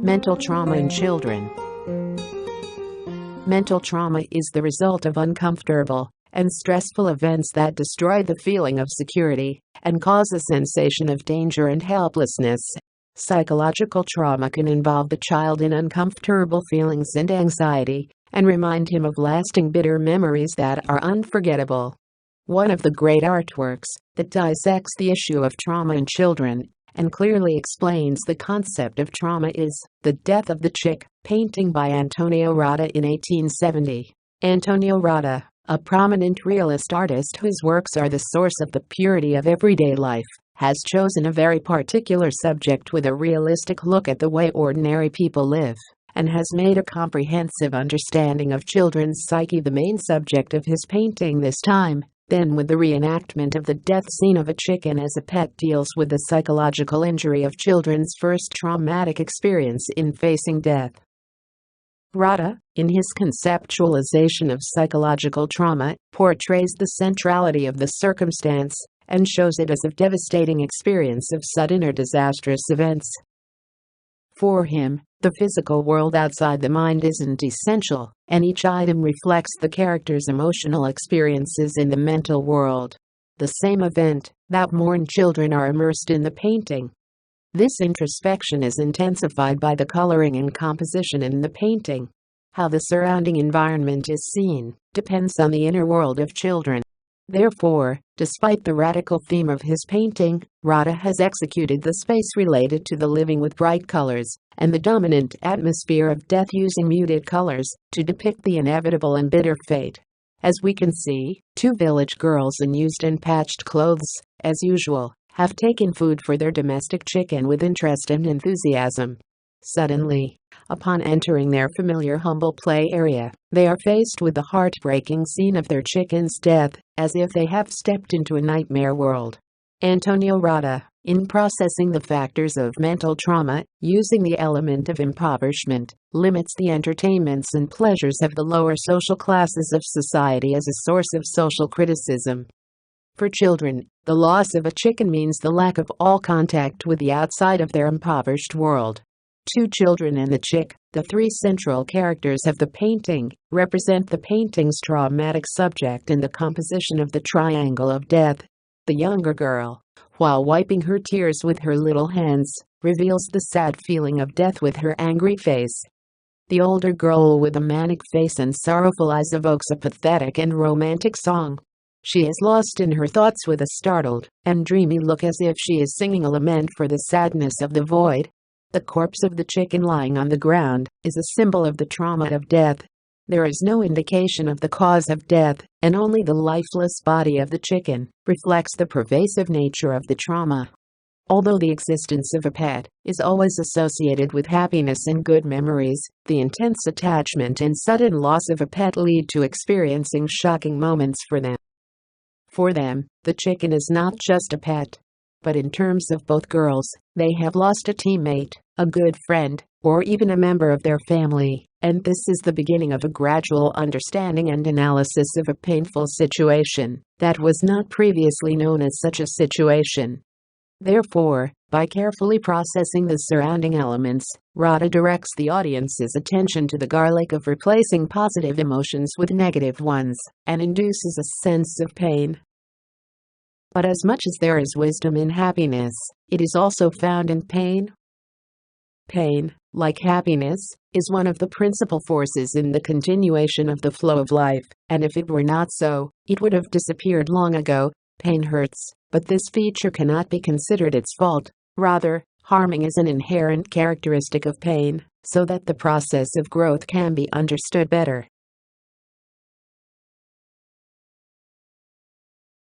Mental trauma in children. Mental trauma is the result of uncomfortable and stressful events that destroy the feeling of security and cause a sensation of danger and helplessness. Psychological trauma can involve the child in uncomfortable feelings and anxiety and remind him of lasting bitter memories that are unforgettable. One of the great artworks that dissects the issue of trauma in children and clearly explains the concept of trauma is The Death of the Chick, painting by Antonio Rotta in 1870. Antonio Rotta, a prominent realist artist whose works are the source of the purity of everyday life, has chosen a very particular subject with a realistic look at the way ordinary people live, and has made a comprehensive understanding of children's psyche the main subject of his painting this time. Then, with the reenactment of the death scene of a chicken as a pet, deals with the psychological injury of children's first traumatic experience in facing death. Rotta, in his conceptualization of psychological trauma, portrays the centrality of the circumstance and shows it as a devastating experience of sudden or disastrous events. For him, the physical world outside the mind isn't essential, and each item reflects the character's emotional experiences in the mental world. The same event that mourn children are immersed in the painting. This introspection is intensified by the coloring and composition in the painting. How the surrounding environment is seen depends on the inner world of children. Therefore, despite the radical theme of his painting, Rotta has executed the space related to the living with bright colors and the dominant atmosphere of death using muted colors to depict the inevitable and bitter fate. As we can see, two village girls in used and patched clothes, as usual, have taken food for their domestic chicken with interest and enthusiasm. Suddenly, upon entering their familiar humble play area, they are faced with the heartbreaking scene of their chicken's death, as if they have stepped into a nightmare world. Antonio Rotta, in processing the factors of mental trauma, using the element of impoverishment, limits the entertainments and pleasures of the lower social classes of society as a source of social criticism. For children, the loss of a chicken means the lack of all contact with the outside of their impoverished world. Two children and the chick, the three central characters of the painting, represent the painting's traumatic subject in the composition of the triangle of death. The younger girl, while wiping her tears with her little hands, reveals the sad feeling of death with her angry face. The older girl with a manic face and sorrowful eyes evokes a pathetic and romantic song. She is lost in her thoughts with a startled and dreamy look, as if she is singing a lament for the sadness of the void. The corpse of the chicken lying on the ground is a symbol of the trauma of death. There is no indication of the cause of death, and only the lifeless body of the chicken reflects the pervasive nature of the trauma. Although the existence of a pet is always associated with happiness and good memories, the intense attachment and sudden loss of a pet lead to experiencing shocking moments for them. For them, the chicken is not just a pet. But in terms of both girls, they have lost a teammate, a good friend, or even a member of their family, and this is the beginning of a gradual understanding and analysis of a painful situation that was not previously known as such a situation. Therefore, by carefully processing the surrounding elements, Rotta directs the audience's attention to the garlic of replacing positive emotions with negative ones, and induces a sense of pain. But as much as there is wisdom in happiness, it is also found in pain. Pain, like happiness, is one of the principal forces in the continuation of the flow of life, and if it were not so, it would have disappeared long ago. Pain hurts, but this feature cannot be considered its fault. Rather, harming is an inherent characteristic of pain, so that the process of growth can be understood better.